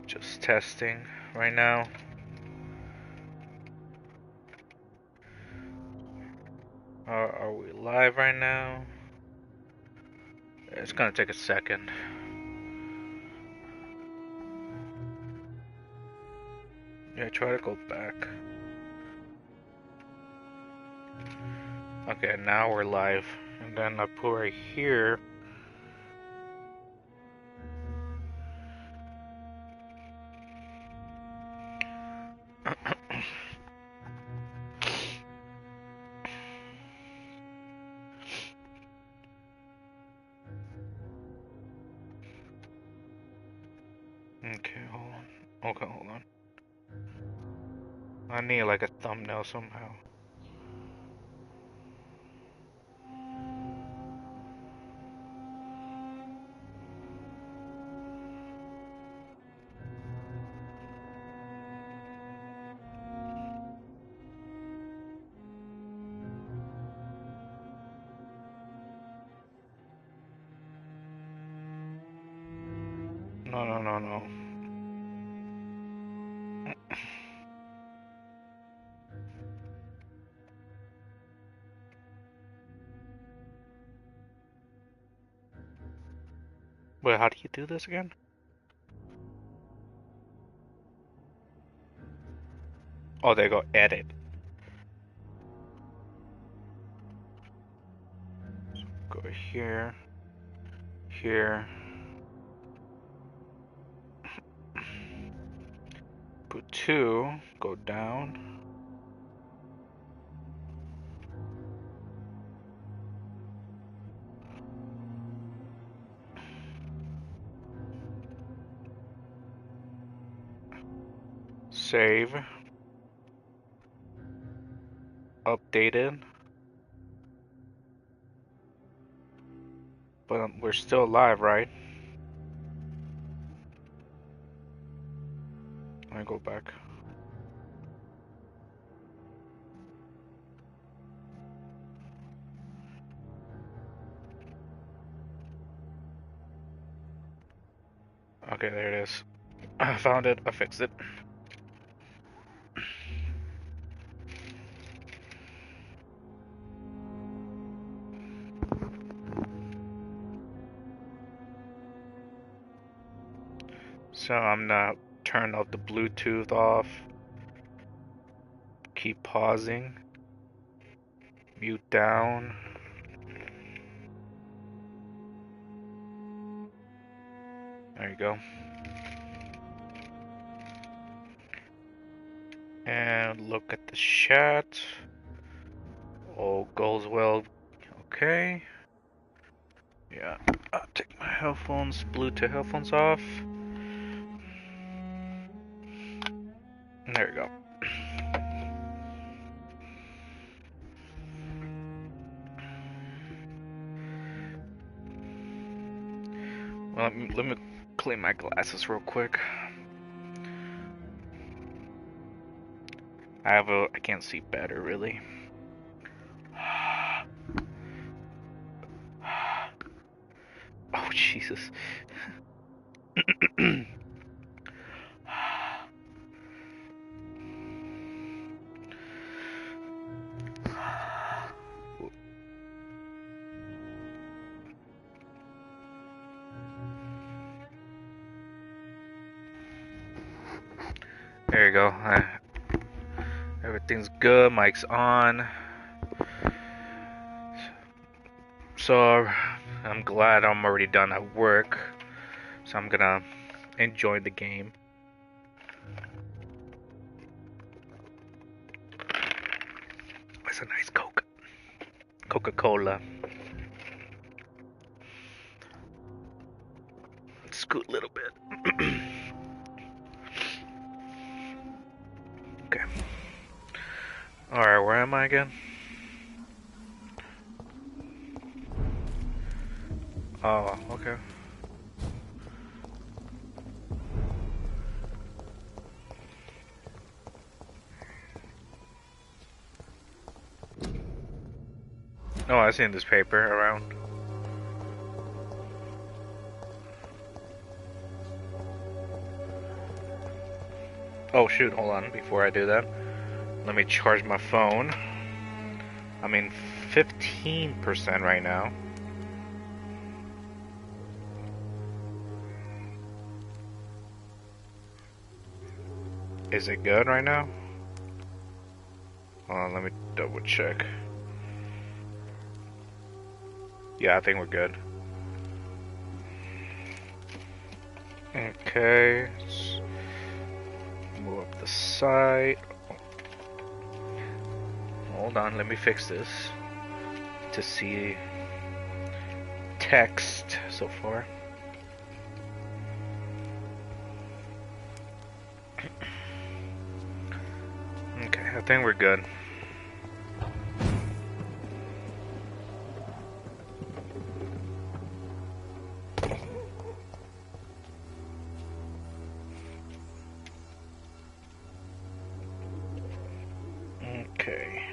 Just testing right now. Are we live right now? It's gonna take a second. Yeah, try to go back. Okay, now we're live. And then I put right here. Okay, hold on. Okay, hold on. I need like a thumbnail somehow. No. Wait, how do you do this again? Oh, there you go, edit. So go here, here. Put 2, go down. Save. Updated. But we're still live, right? Let me go back. Okay, there it is. I found it. I fixed it. So I'm gonna turn off the Bluetooth off. Keep pausing. Mute down. There you go. And look at the chat. All goes well. Okay. Yeah. I'll take my headphones, Bluetooth headphones off. There we go. Well, let me clean my glasses real quick. I can't see better really. Oh Jesus. There you go. Everything's good. Mic's on. So I'm glad I'm already done at work. So I'm gonna enjoy the game. It's a nice Coca-Cola. Scoot a little bit. Okay. Alright, where am I again? Oh, okay. Oh, I've seen this paper around. Oh shoot, hold on. Before I do that, let me charge my phone. I'm in 15% right now. Is it good right now? Hold on, let me double check. Yeah, I think we're good. Okay, let's move up the side. Hold on, let me fix this to see text so far. Okay, I think we're good. Okay.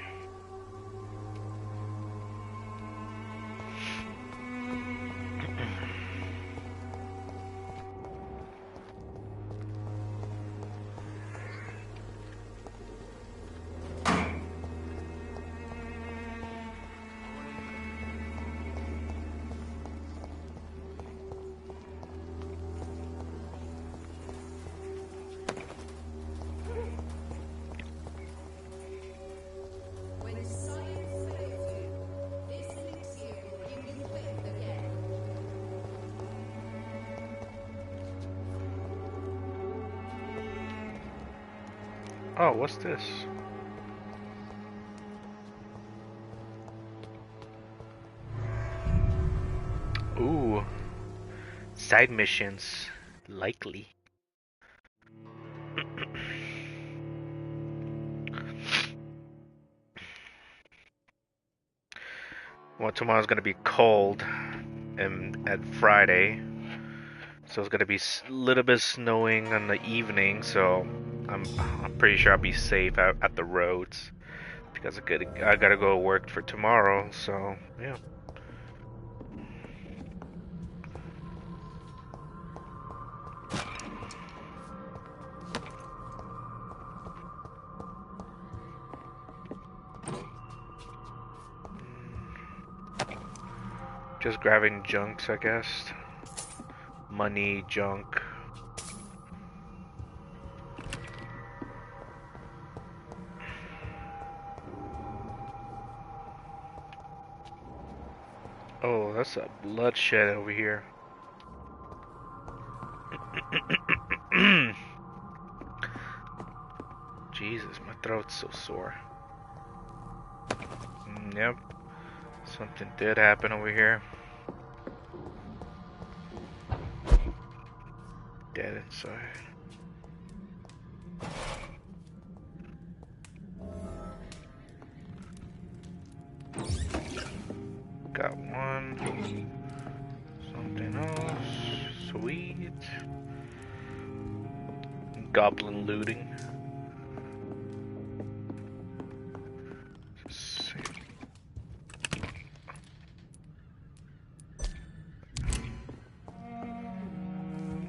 Oh, what's this? Ooh. Side missions. Likely. Well, tomorrow's gonna be cold and at Friday. So it's gonna be a little bit snowing in the evening, so I'm pretty sure I'll be safe out at the roads because I gotta go to work for tomorrow. So yeah. Just grabbing junks, I guess. Money, junk. Oh, that's a bloodshed over here. Jesus, my throat's so sore. Yep. Something did happen over here. Dead inside. Got one. Something else. Sweet. Goblin looting.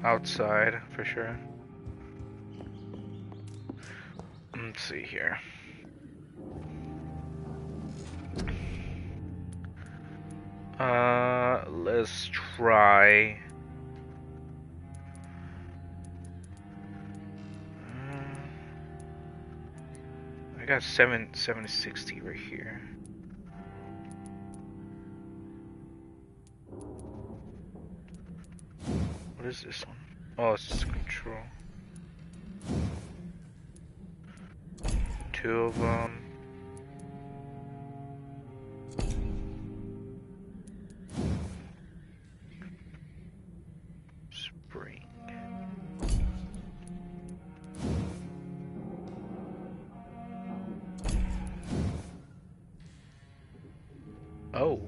Outside, for sure. Let's see here. Let's try. I got 760 right here. What is this one? Oh, it's just control. Two of them. Spring. Oh,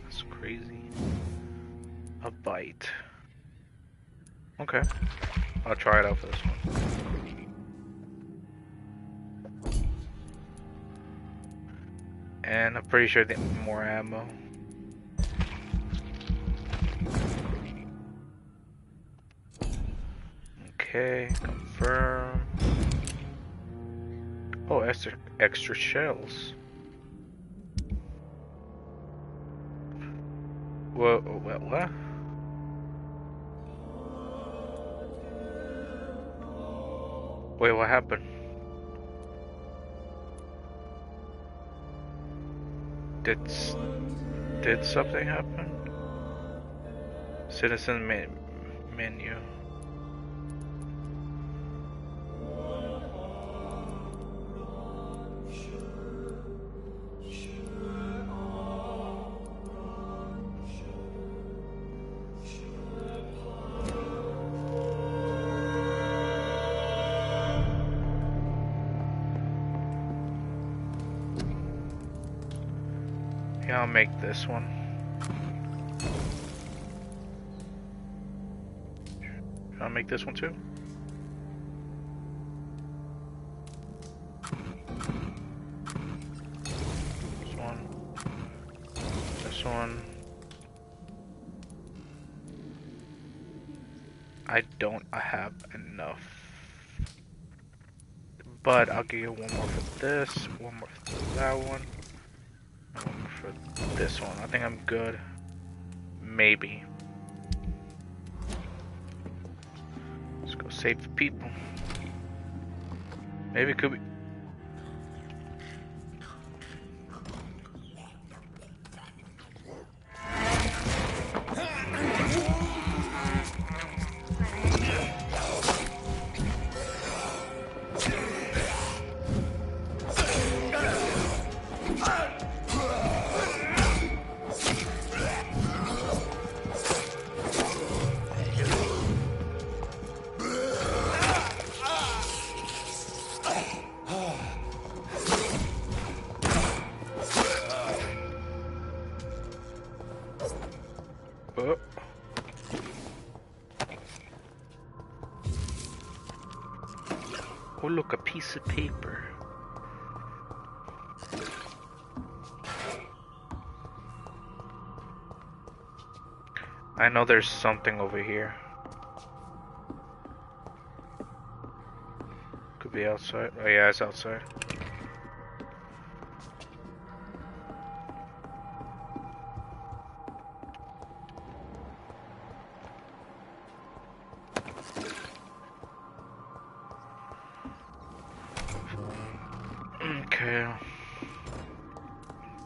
that's crazy. A bite. Okay, I'll try it out for this one. And I'm pretty sure they have more ammo. Okay, confirm. Oh, extra shells. What? Wait, what happened? Did something happen? Citizen menu. Yeah, I'll make this one. I'll make this one too. This one. This one. I don't have enough. But I'll give you one more for this, one more for that one, and one more for this one. I think I'm good. Maybe. Let's go save the people. Maybe it could be. Oh. Oh, look, a piece of paper. I know there's something over here. Could be outside. Oh yeah, it's outside. Okay.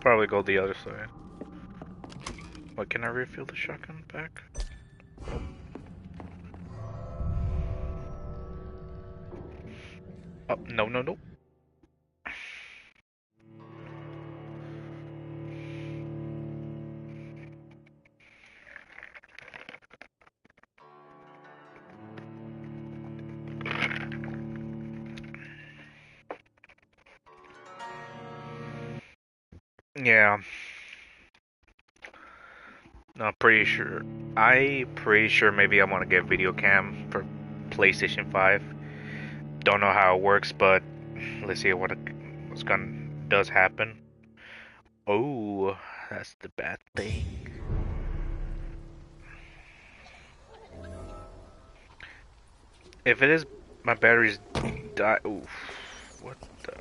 Probably go the other side. What, can I refill the shotgun back? Oh, no, no, no. Yeah. No, pretty sure. Pretty sure maybe I want to get video cam for PlayStation 5. Don't know how it works, but let's see what's gonna does happen. Oh, that's the bad thing. If it is, my batteries die. Oof. What the?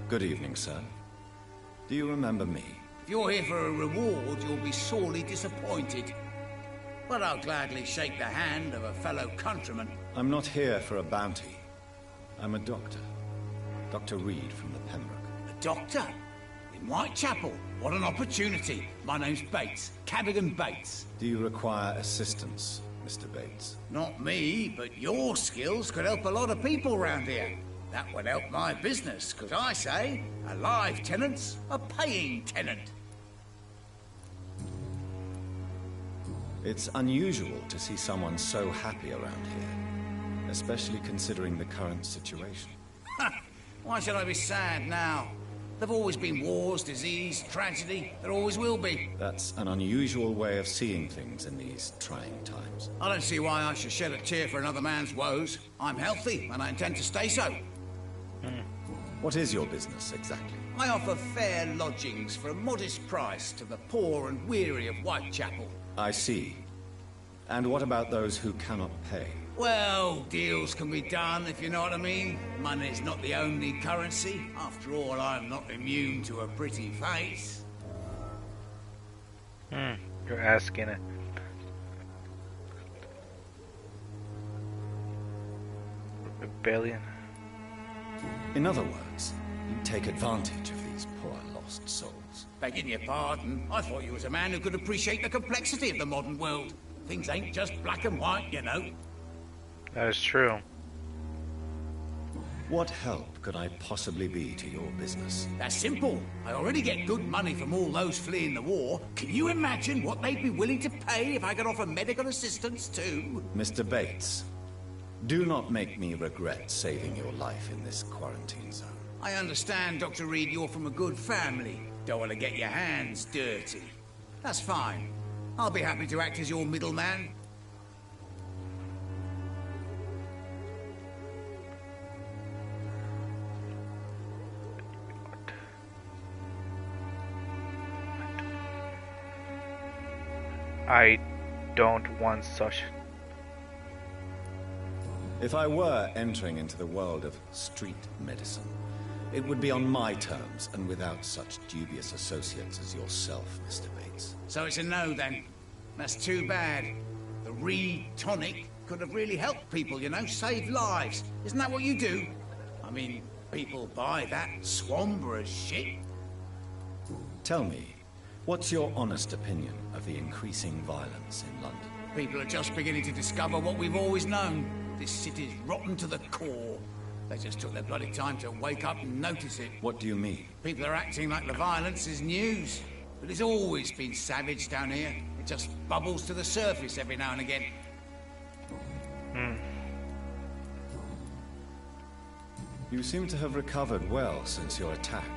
Good evening, sir. Do you remember me? If you're here for a reward, you'll be sorely disappointed. But I'll gladly shake the hand of a fellow countryman. I'm not here for a bounty. I'm a doctor. Dr. Reed from the Pembroke. A doctor? In Whitechapel? What an opportunity. My name's Bates. Cadogan Bates. Do you require assistance, Mr. Bates? Not me, but your skills could help a lot of people round here. That would help my business, because I say, a live tenant's a paying tenant. It's unusual to see someone so happy around here, especially considering the current situation. Why should I be sad now? There've always been wars, disease, tragedy. There always will be. That's an unusual way of seeing things in these trying times. I don't see why I should shed a tear for another man's woes. I'm healthy, and I intend to stay so. What is your business, exactly? I offer fair lodgings for a modest price to the poor and weary of Whitechapel. I see. And what about those who cannot pay? Well, deals can be done, if you know what I mean. Money's not the only currency. After all, I'm not immune to a pretty face. You're asking it. Rebellion. In other words, you take advantage of these poor lost souls. Begging your pardon, I thought you was a man who could appreciate the complexity of the modern world. Things ain't just black and white, you know. That is true. What help could I possibly be to your business? That's simple. I already get good money from all those fleeing the war. Can you imagine what they'd be willing to pay if I could offer medical assistance too? Mr. Bates, do not make me regret saving your life in this quarantine zone. I understand, Dr. Reed, you're from a good family. Don't want to get your hands dirty. That's fine. I'll be happy to act as your middleman. I don't want such. If I were entering into the world of street medicine, it would be on my terms and without such dubious associates as yourself, Mr. Bates. So it's a no, then. That's too bad. The Reed tonic could have really helped people, you know, saved lives. Isn't that what you do? I mean, people buy that Swamburgh shit. Tell me, what's your honest opinion of the increasing violence in London? People are just beginning to discover what we've always known. This city's rotten to the core. They just took their bloody time to wake up and notice it. What do you mean? People are acting like the violence is news. But it's always been savage down here. It just bubbles to the surface every now and again. You seem to have recovered well since your attack.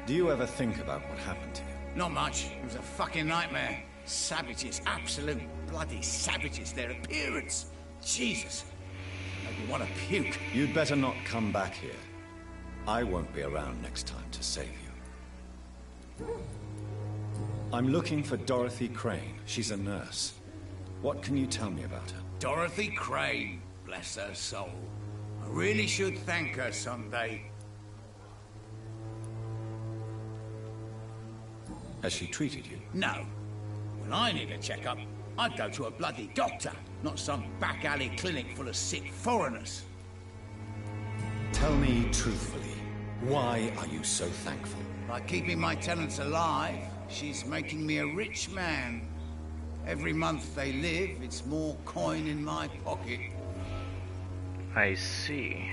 Do you ever think about what happened to you? Not much. It was a fucking nightmare. Savages, absolute bloody savages. Their appearance. Jesus. Made me want to puke. You'd better not come back here. I won't be around next time to save you. I'm looking for Dorothy Crane. She's a nurse. What can you tell me about her? Dorothy Crane. Bless her soul. I really should thank her someday. Has she treated you? No. When I need a checkup, I'd go to a bloody doctor, not some back alley clinic full of sick foreigners. Tell me truthfully, why are you so thankful? By keeping my tenants alive, she's making me a rich man. Every month they live, it's more coin in my pocket. I see.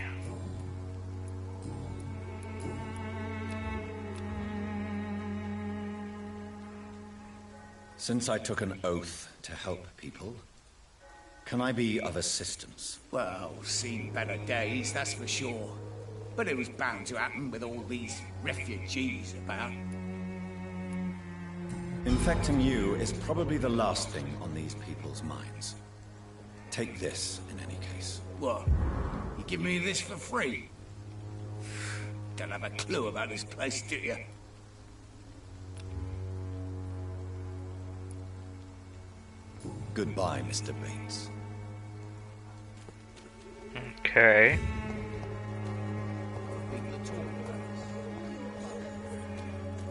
Since I took an oath to help people, can I be of assistance? Well, seen better days, that's for sure. But it was bound to happen with all these refugees about. Infecting you is probably the last thing on these people's minds. Take this, in any case. What? You give me this for free? Don't have a clue about this place, do you? Goodbye, Mr. Bates. Okay.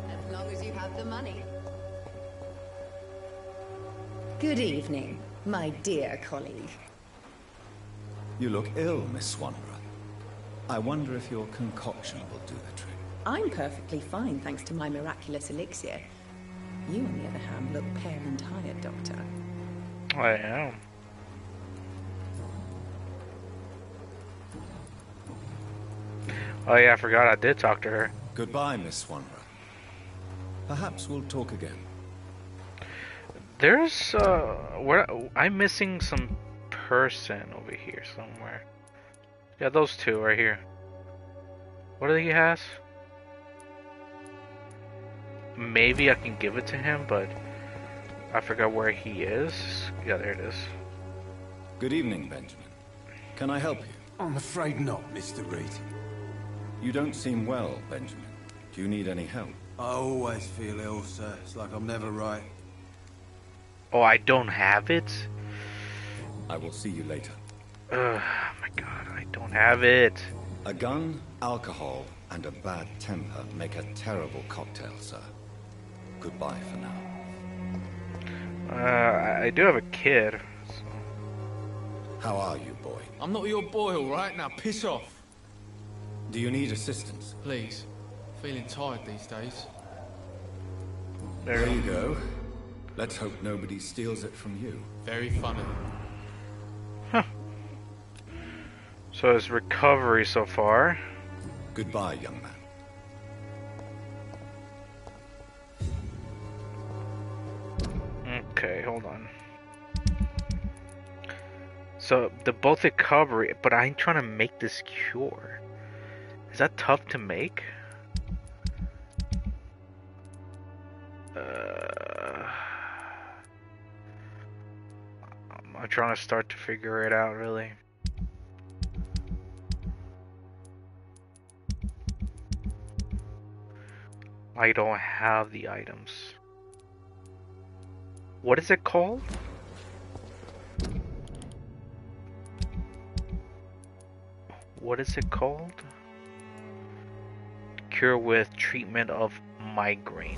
As long as you have the money. Good evening, my dear colleague. You look ill, Miss Swanborough. I wonder if your concoction will do the trick. I'm perfectly fine thanks to my miraculous elixir. You, on the other hand, look pale and tired, Doctor. I am. Oh yeah, I forgot I did talk to her. Goodbye, Miss Swanborough. Perhaps we'll talk again. There's where I'm missing some person over here somewhere. Yeah, those two right here. What do he has? Maybe I can give it to him, but I forgot where he is. Yeah, there it is. Good evening, Benjamin. Can I help you? I'm afraid not, Mr. Reed. You don't seem well, Benjamin. Do you need any help? I always feel ill, sir. It's like I'm never right. Oh, I don't have it? I will see you later. Oh my god, I don't have it. A gun, alcohol, and a bad temper make a terrible cocktail, sir. Goodbye for now. I do have a kid. So. How are you, boy? I'm not your boy, all right? Now piss off. Do you need assistance? Please. Feeling tired these days. There you go. Let's hope nobody steals it from you. Very funny. Huh. So it's recovery so far. Goodbye, young man. Okay, hold on. So the both recovery, but I'm trying to make this cure. Is that tough to make? I'm trying to start to figure it out, really. I don't have the items. What is it called? What is it called? Cure with treatment of migraines.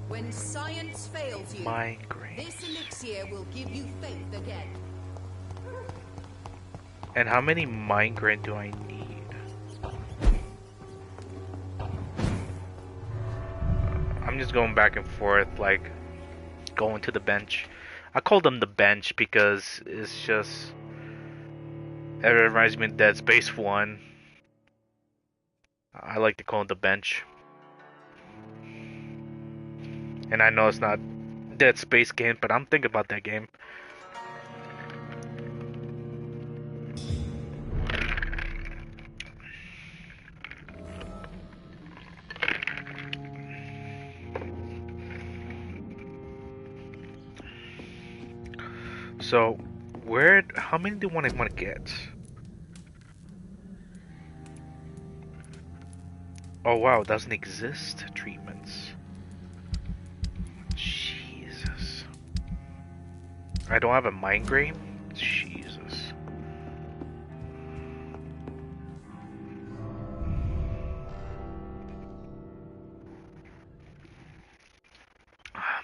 When science fails you, Migraines. this elixir will give you faith again. And how many migraine do I need? I'm just going back and forth, like going to the bench. I call them the bench because it's just, it reminds me of Dead Space 1. I like to call it the bench. And I know it's not Dead Space game, but I'm thinking about that game. So, how many do I want to get? Oh wow, it doesn't exist, treatments. Jesus. I don't have a migraine? Jesus.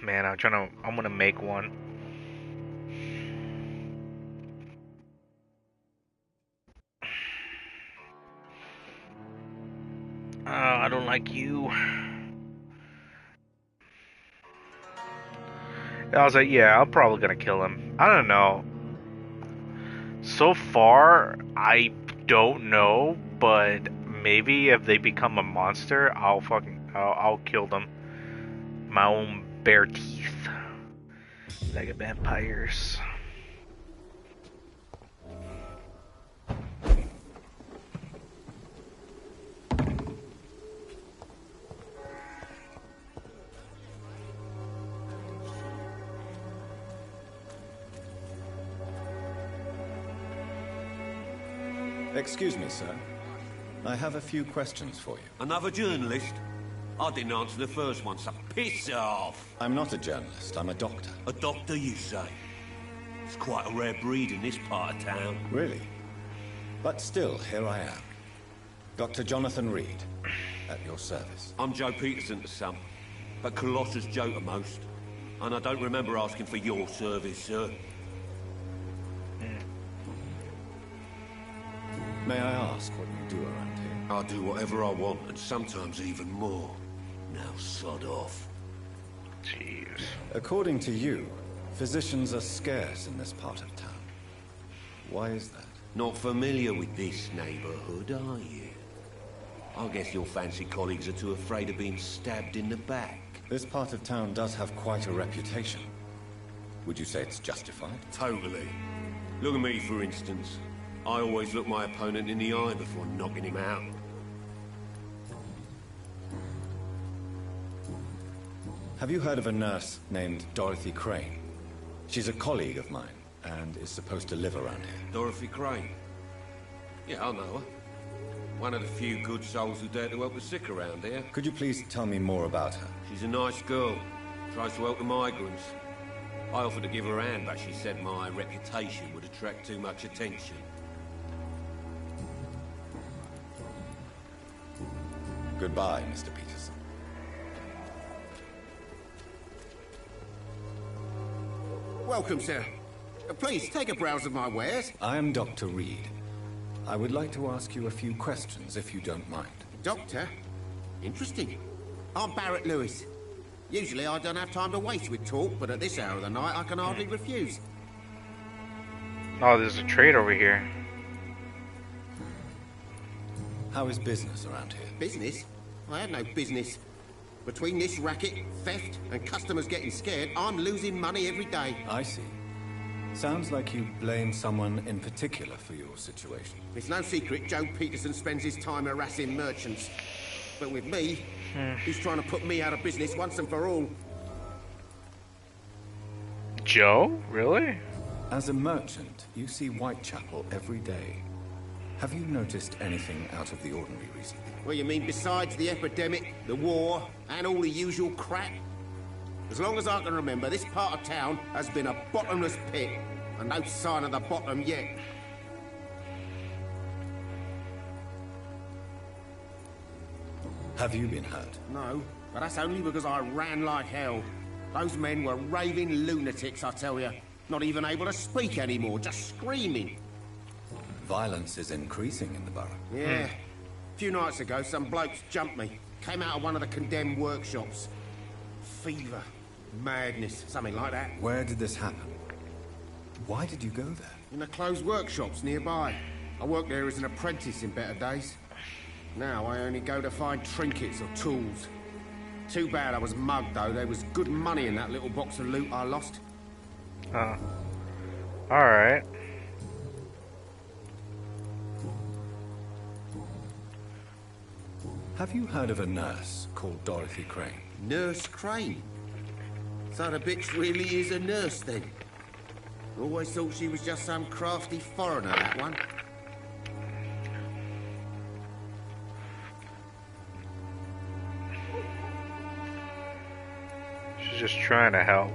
Man, I'm gonna make one. I don't like you. I was like, yeah, I'm probably gonna kill him. I don't know. So far, I don't know, but maybe if they become a monster, I'll kill them. My own bare teeth. Like a vampires. Excuse me, sir. I have a few questions for you. Another journalist? I didn't answer the first one, so piss off! I'm not a journalist, I'm a doctor. A doctor, you say? It's quite a rare breed in this part of town. Really? But still, here I am. Dr. Jonathan Reed, at your service. I'm Joe Peterson to some, but Colossus Joe to most. And I don't remember asking for your service, sir. May I ask what you do around here? I do whatever I want, and sometimes even more. Now sod off. Jeez. According to you, physicians are scarce in this part of town. Why is that? Not familiar with this neighborhood, are you? I guess your fancy colleagues are too afraid of being stabbed in the back. This part of town does have quite a reputation. Would you say it's justified? Totally. Look at me, for instance. I always look my opponent in the eye before knocking him out. Have you heard of a nurse named Dorothy Crane? She's a colleague of mine, and is supposed to live around here. Dorothy Crane? Yeah, I know her. One of the few good souls who dare to help the sick around here. Could you please tell me more about her? She's a nice girl. Tries to help the migrants. I offered to give her a hand, but she said my reputation would attract too much attention. Goodbye, Mr. Peterson. Welcome, sir. Please, take a browse of my wares. I am Dr. Reed. I would like to ask you a few questions, if you don't mind. Doctor? Interesting. I'm Barrett Lewis. Usually I don't have time to waste with talk, but at this hour of the night I can hardly refuse. Oh, there's a trade over here. How is business around here? Business? I have no business. Between this racket, theft, and customers getting scared, I'm losing money every day. I see. Sounds like you blame someone in particular for your situation. It's no secret Joe Peterson spends his time harassing merchants. But with me, he's trying to put me out of business once and for all. Joe? Really? As a merchant, you see Whitechapel every day. Have you noticed anything out of the ordinary recently? Well, you mean besides the epidemic, the war, and all the usual crap? As long as I can remember, this part of town has been a bottomless pit, and no sign of the bottom yet. Have you been hurt? No, but that's only because I ran like hell. Those men were raving lunatics, I tell you. Not even able to speak anymore, just screaming. Violence is increasing in the borough. Yeah. A few nights ago, some blokes jumped me. Came out of one of the condemned workshops. Fever, madness, something like that. Where did this happen? Why did you go there? In the closed workshops nearby. I worked there as an apprentice in better days. Now I only go to find trinkets or tools. Too bad I was mugged, though. There was good money in that little box of loot I lost. Alright. Have you heard of a nurse called Dorothy Crane? Nurse Crane? So the bitch really is a nurse, then? Always thought she was just some crafty foreigner, that one. She's just trying to help.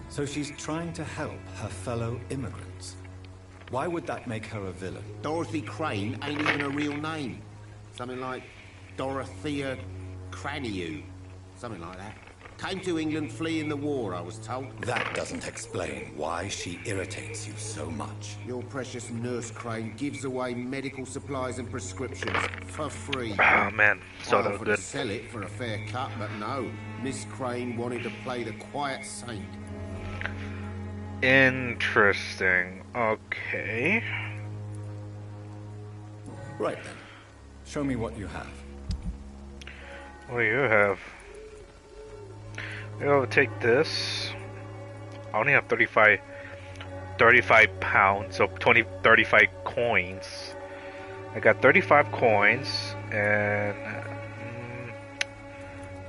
So she's trying to help her fellow immigrants. Why would that make her a villain? Dorothy Crane ain't even a real name. Something like Dorothea Craniu. Something like that. Came to England fleeing the war, I was told. That doesn't explain why she irritates you so much. Your precious Nurse Crane gives away medical supplies and prescriptions for free. Oh man, so I no offered good. to sell it for a fair cut, but no. Miss Crane wanted to play the quiet saint. Interesting. Okay. Right then. Show me what you have. What do you have? I'll take this. I only have 35 pounds, so 35 coins. I got 35 coins, and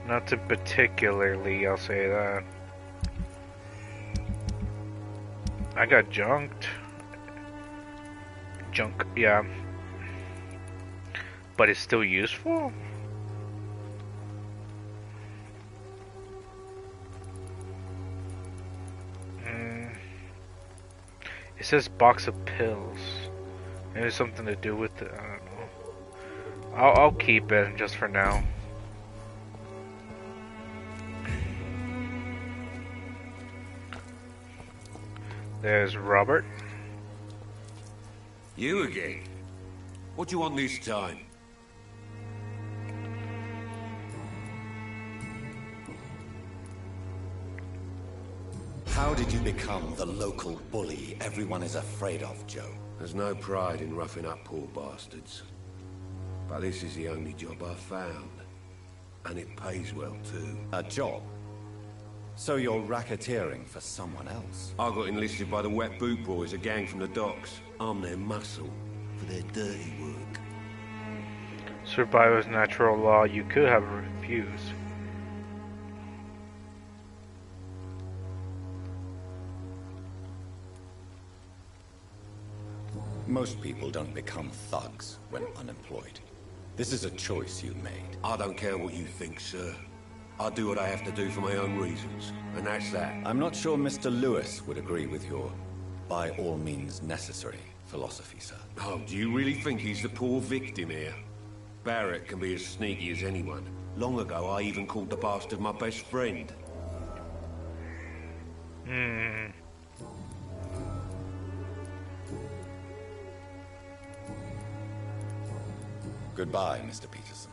nothing particularly, I'll say that. I got junked. Junk, yeah. But it's still useful? It says box of pills. Maybe something to do with it, I don't know. I'll keep it just for now. There's Robert. You again? What do you want this time? How did you become the local bully everyone is afraid of, Joe? There's no pride in roughing up poor bastards. But this is the only job I've found. And it pays well, too. A job? So you're racketeering for someone else? I got enlisted by the Wet Boot Boys, a gang from the docks. I'm their muscle for their dirty work. Survivor's natural law, you could have refused. Most people don't become thugs when unemployed. This is a choice you made. I don't care what you think, sir. I do what I have to do for my own reasons, and that's that. I'm not sure Mr. Lewis would agree with your by all means necessary philosophy, sir. Oh, do you really think he's the poor victim here? Barrett can be as sneaky as anyone. Long ago, I even called the bastard my best friend. Goodbye, Mr. Peterson.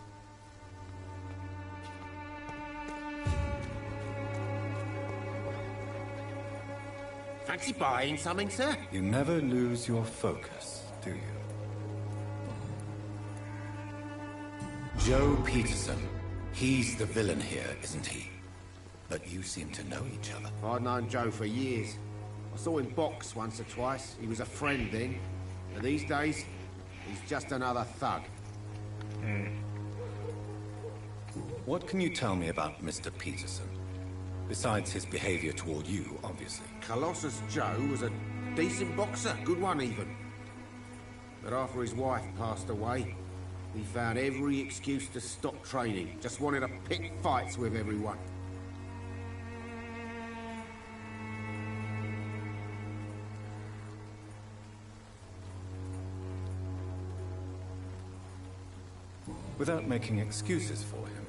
Fancy buying something, sir? You never lose your focus, do you? Joe Peterson. He's the villain here, isn't he? But you seem to know each other. I'd known Joe for years. I saw him box once or twice. He was a friend then. But these days, he's just another thug. What can you tell me about Mr. Peterson? Besides his behavior toward you, obviously. Colossus Joe was a decent boxer, good one even. But after his wife passed away, he found every excuse to stop training. Just wanted to pick fights with everyone. Without making excuses for him,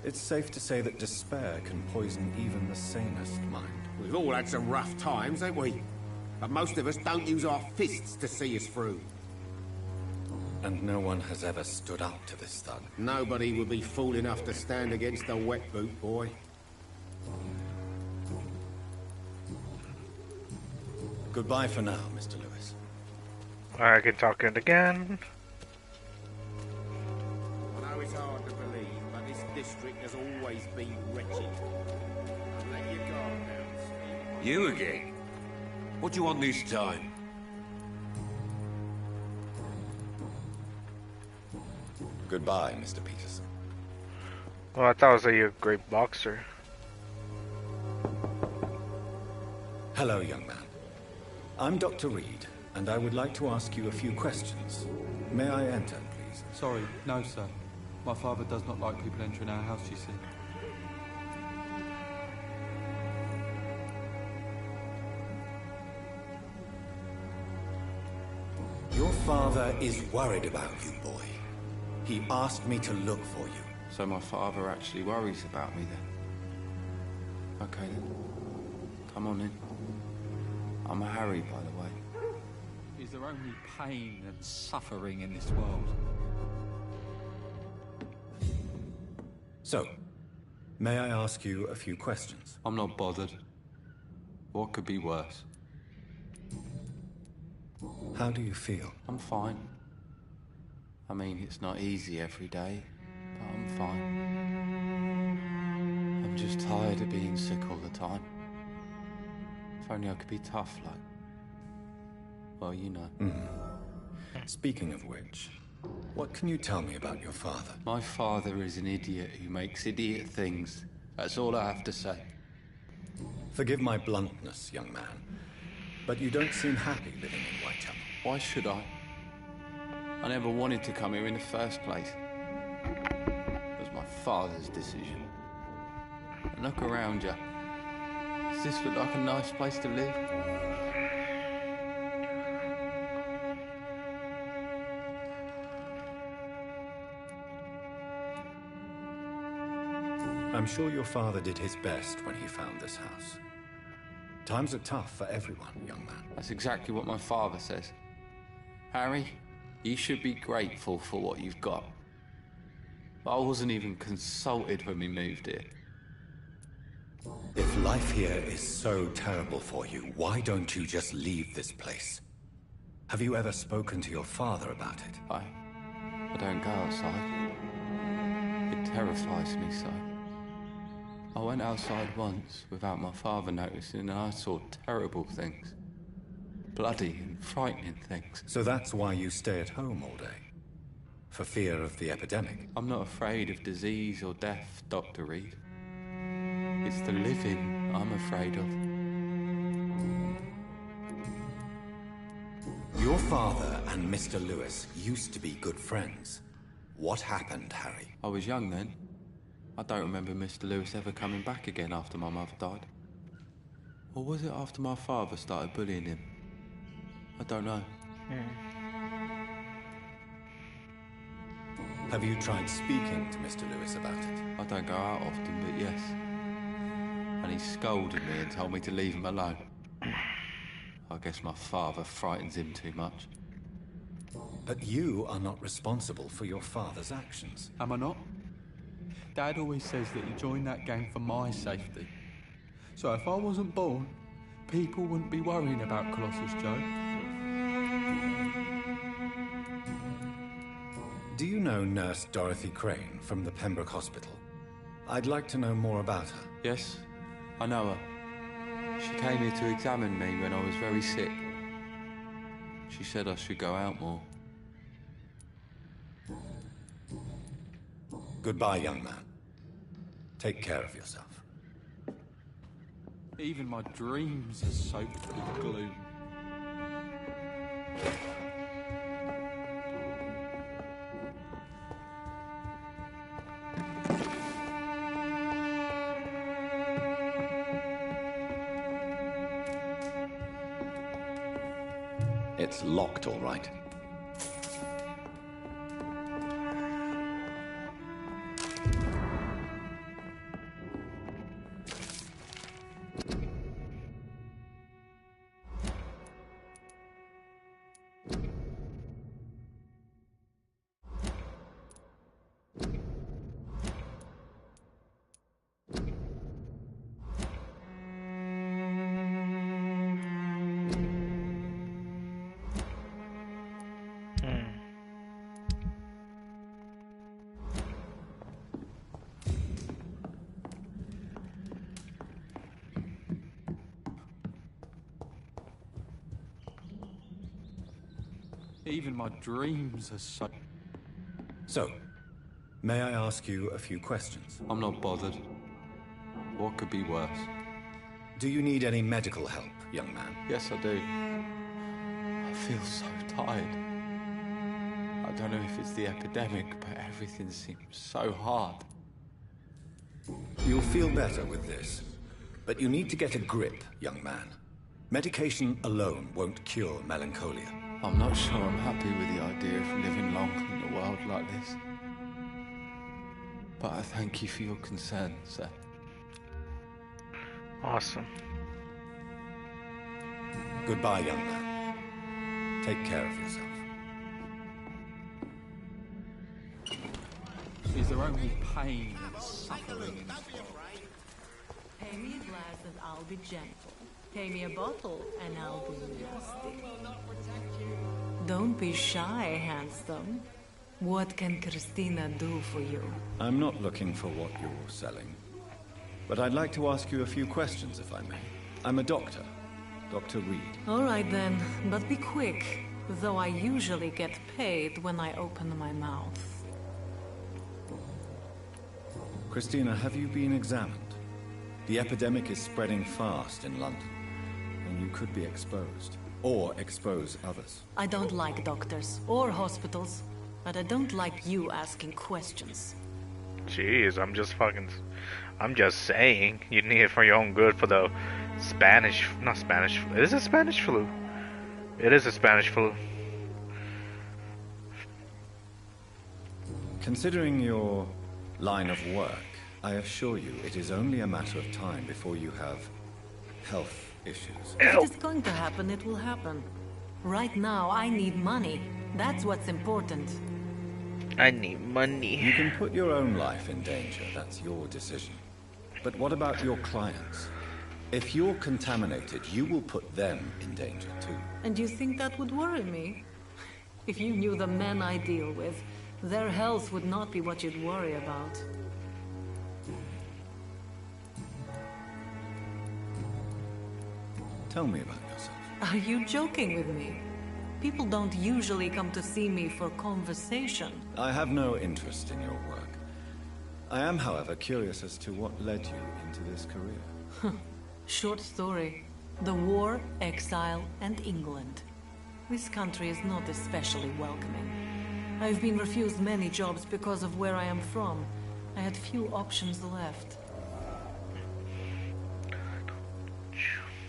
it's safe to say that despair can poison even the sanest mind. We've all had some rough times, ain't we? But most of us don't use our fists to see us through. And no one has ever stood up to this thug. Nobody would be fool enough to stand against a wet boot boy. Goodbye for now, Mr. Lewis. I can talk it again. I know it's hard to believe, but this district has always been wretched. Don't let your guard down, Steve. You again? What do you want this time? Goodbye, Mr. Peterson. Well, I thought was a great boxer. Hello, young man. I'm Dr. Reed, and I would like to ask you a few questions. May I enter, please? Sorry, no, sir. My father does not like people entering our house, you see. Your father is worried about you, boy. He asked me to look for you. So my father actually worries about me then? Okay then. Come on in. I'm Harry, by the way. Is there only pain and suffering in this world? So, may I ask you a few questions? I'm not bothered. What could be worse? How do you feel? I'm fine. I mean, it's not easy every day, but I'm fine. I'm just tired of being sick all the time. If only I could be tough, like... well, you know. Speaking of which, what can you tell me about your father? My father is an idiot who makes idiot things. That's all I have to say. Forgive my bluntness, young man, but you don't seem happy living in Whitechapel. Why should I? I never wanted to come here in the first place. It was my father's decision. And look around you. Does this look like a nice place to live? I'm sure your father did his best when he found this house. Times are tough for everyone, young man. That's exactly what my father says. Harry, you should be grateful for what you've got. I wasn't even consulted when we moved here. If life here is so terrible for you, why don't you just leave this place? Have you ever spoken to your father about it? I don't don't go outside. It terrifies me so. I went outside once without my father noticing and I saw terrible things. Bloody and frightening things. So that's why you stay at home all day? For fear of the epidemic? I'm not afraid of disease or death, Dr. Reed. It's the living I'm afraid of. Your father and Mr. Lewis used to be good friends. What happened, Harry? I was young then. I don't remember Mr. Lewis ever coming back again after my mother died. Or was it after my father started bullying him? I don't know. Have you tried speaking to Mr. Lewis about it? I don't go out often, but yes. And he scolded me and told me to leave him alone. I guess my father frightens him too much. But you are not responsible for your father's actions. Am I not? Dad always says that he joined that gang for my safety. So if I wasn't born, people wouldn't be worrying about Colossus Joe. Do you know Nurse Dorothy Crane from the Pembroke Hospital? I'd like to know more about her. Yes, I know her. She came here to examine me when I was very sick. She said I should go out more. Goodbye, young man. Take care of yourself. Even my dreams are soaked with gloom. It's locked, all right. Even my dreams are So, may I ask you a few questions? I'm not bothered. What could be worse? Do you need any medical help, young man? Yes, I do. I feel so tired. I don't know if it's the epidemic, but everything seems so hard. You'll feel better with this. But you need to get a grip, young man. Medication alone won't cure melancholia. I'm not sure I'm happy with the idea of living long in a world like this. But I thank you for your concern, sir. Awesome. Goodbye, young man. Take care of yourself. Is there only pain and suffering? Pay me a glass and I'll be gentle. Pay me a bottle and I'll be nasty. Don't be shy, handsome. What can Christina do for you? I'm not looking for what you're selling. But I'd like to ask you a few questions, if I may. I'm a doctor. Dr. Reed. All right then, but be quick. Though I usually get paid when I open my mouth. Christina, have you been examined? The epidemic is spreading fast in London, and you could be exposed. Or expose others. I don't like doctors or hospitals, but I don't like you asking questions. Jeez, I'm just saying, you need it for your own good for the not Spanish, is it Spanish flu? It is a Spanish flu. Considering your line of work, I assure you it is only a matter of time before you have health issues. If it is going to happen, it will happen. Right now, I need money. That's what's important. I need money. You can put your own life in danger. That's your decision. But what about your clients? If you're contaminated, you will put them in danger too. And you think that would worry me? If you knew the men I deal with, Their health would not be what you'd worry about. Tell me about yourself. Are you joking with me? People don't usually come to see me for conversation. I have no interest in your work. I am, however, curious as to what led you into this career. Short story. The war, exile, and England. This country is not especially welcoming. I've been refused many jobs because of where I am from. I had few options left.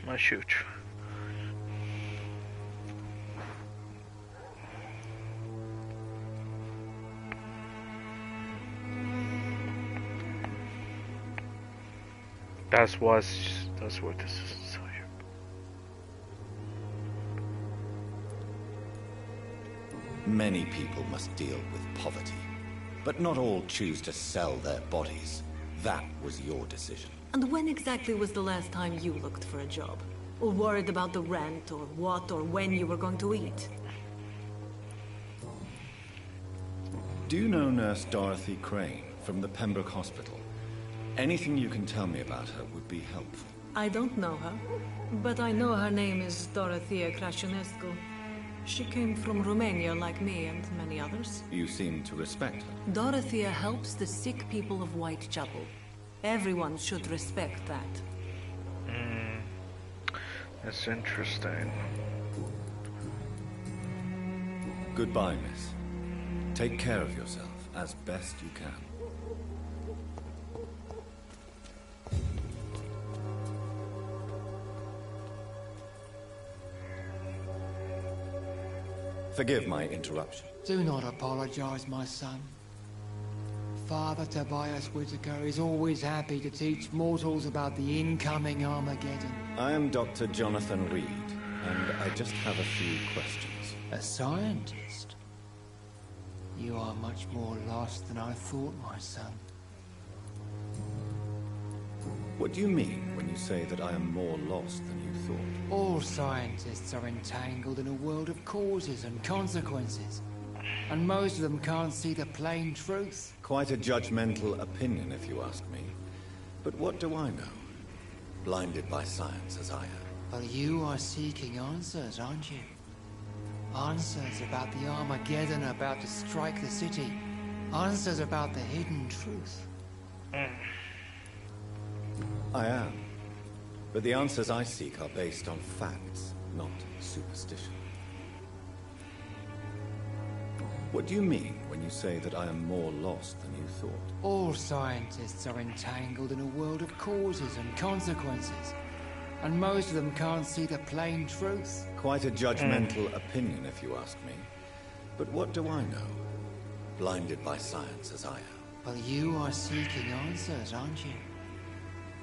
My shoot. That's what this is. So here. Many people must deal with poverty, but not all choose to sell their bodies. That was your decision. And when exactly was the last time you looked for a job? Or worried about the rent, or what, or when you were going to eat? Do you know Nurse Dorothy Crane from the Pembroke Hospital? Anything you can tell me about her would be helpful. I don't know her, but I know her name is Dorothea Crăciunescu. She came from Romania like me and many others. You seem to respect her. Dorothea helps the sick people of Whitechapel. Everyone should respect that. That's interesting. Goodbye, miss. Take care of yourself as best you can. Forgive my interruption. Do not apologize, my son. Father Tobias Whitaker is always happy to teach mortals about the incoming Armageddon. I am Dr. Jonathan Reed, and I just have a few questions. A scientist? You are much more lost than I thought, my son. What do you mean when you say that I am more lost than you thought? All scientists are entangled in a world of causes and consequences. And most of them can't see the plain truth. Quite a judgmental opinion, if you ask me. But what do I know? Blinded by science as I am. But you are seeking answers, aren't you? Answers about the Armageddon about to strike the city. Answers about the hidden truth. I am. But the answers I seek are based on facts, not superstition. What do you mean when you say that I am more lost than you thought? All scientists are entangled in a world of causes and consequences. And most of them can't see the plain truth. Quite a judgmental opinion, if you ask me. But what do I know? Blinded by science as I am. But you are seeking answers, aren't you?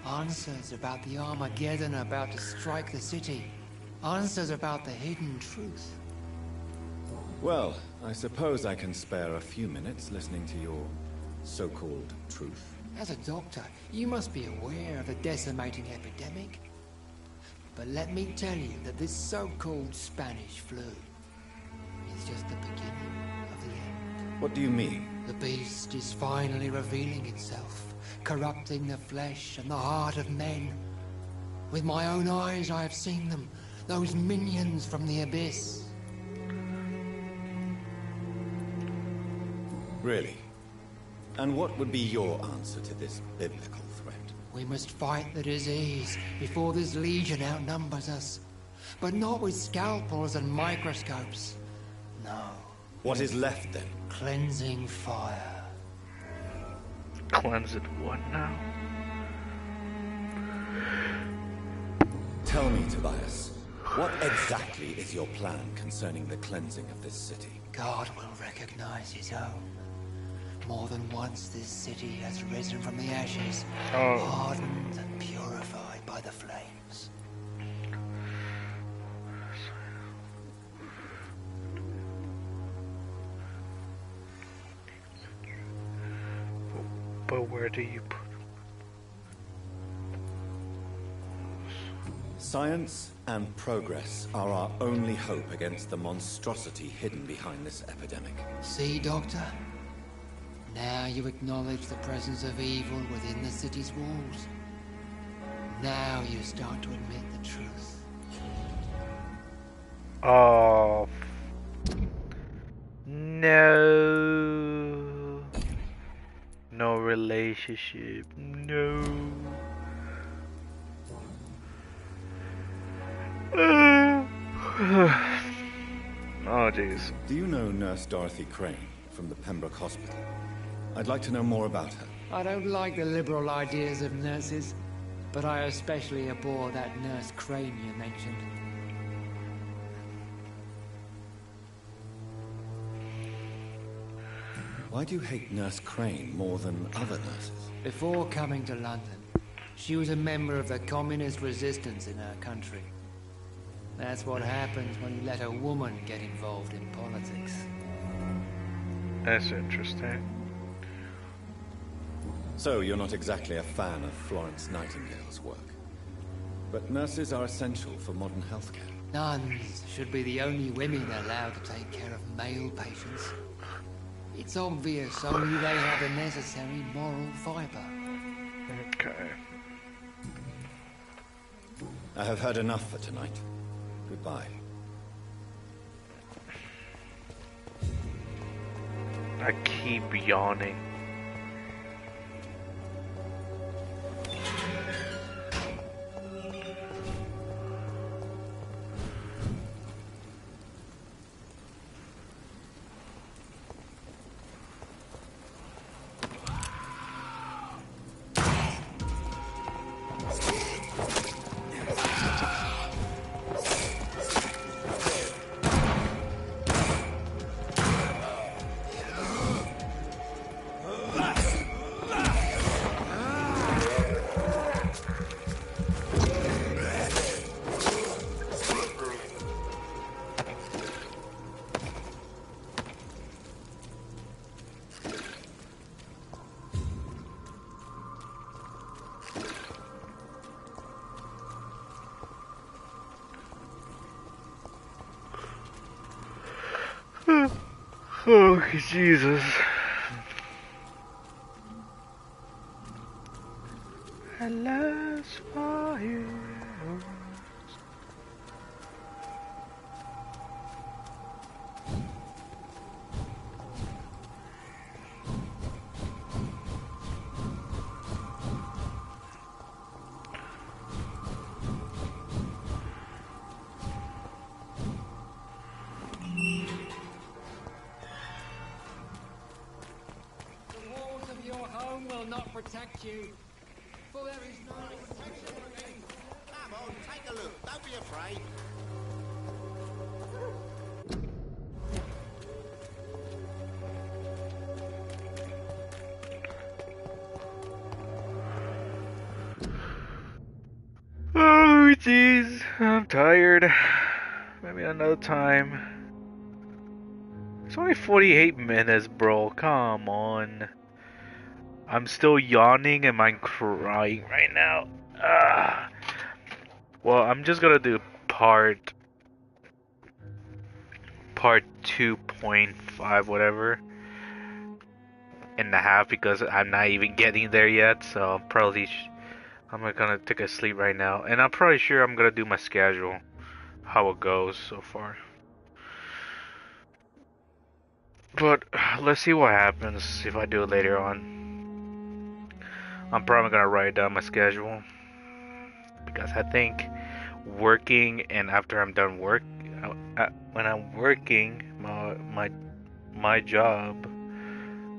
Answers about the Armageddon about to strike the city. Answers about the hidden truth. Well, I suppose I can spare a few minutes listening to your so-called truth. As a doctor, you must be aware of the decimating epidemic. But let me tell you that this so-called Spanish flu is just the beginning of the end. What do you mean? The beast is finally revealing itself, corrupting the flesh and the heart of men. With my own eyes I have seen them, those minions from the abyss. Really? And what would be your answer to this biblical threat? We must fight the disease before this legion outnumbers us. But not with scalpels and microscopes. No. What is left then? Cleansing fire. Cleanse it what now? Tell me, Tobias, what exactly is your plan concerning the cleansing of this city? God will recognize his own. More than once this city has risen from the ashes, hardened and purified by the flames. But where do you put... Science and progress are our only hope against the monstrosity hidden behind this epidemic. See, Doctor? Now you acknowledge the presence of evil within the city's walls. Now you start to admit the truth. Oh. No. No relationship. No. Oh, jeez. Do you know Nurse Dorothy Crane from the Pembroke Hospital? I'd like to know more about her. I don't like the liberal ideas of nurses, but I especially abhor that Nurse Crane you mentioned. Why do you hate Nurse Crane more than other nurses? Before coming to London, she was a member of the communist resistance in her country. That's what happens when you let a woman get involved in politics. That's interesting. So you're not exactly a fan of Florence Nightingale's work. But nurses are essential for modern healthcare. Nuns should be the only women allowed to take care of male patients. It's obvious only they have the necessary moral fiber. Okay. I have heard enough for tonight. Goodbye. I keep yawning. Oh, Jesus. Alas, fire. Protect you, for there is no protection against. Come on, take a look. Don't be afraid. Oh, jeez. I'm tired. Maybe another time. It's only 48 minutes, bro. Come on. I'm still yawning and I'm crying right now. Ugh. Well, I'm just gonna do part 2.5 whatever and a half because I'm not even getting there yet. So probably I'm gonna take a sleep right now, and I'm probably sure I'm gonna do my schedule, how it goes so far. But let's see what happens if I do it later on. I'm probably gonna write down my schedule because I think working and after I'm done work, when I'm working my job,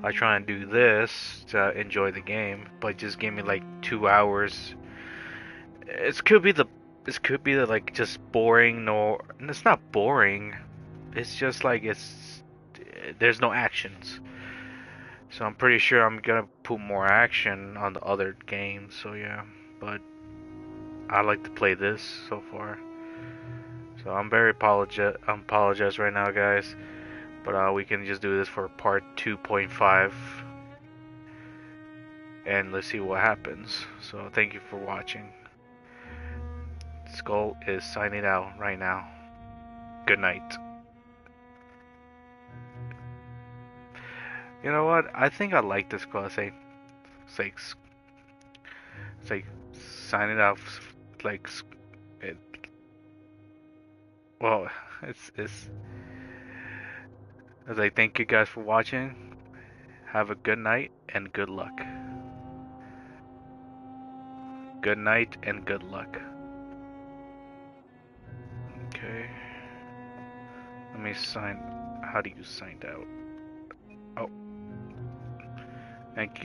I try and do this to enjoy the game, but just give me like 2 hours. It could be the like just boring. No, it's not boring. It's just like there's no actions. So I'm pretty sure I'm gonna put more action on the other games. So yeah, but I like to play this so far. So I'm very apologize right now, guys. But we can just do this for part 2.5. And let's see what happens. So thank you for watching. Skull is signing out right now. Good night. You know what? I think I like this class. Like, it's like signing off. Like, it, well, it's. As I thank you guys for watching. Have a good night and good luck. Good night and good luck. Okay. Let me sign. How do you sign out? Oh. Thank you.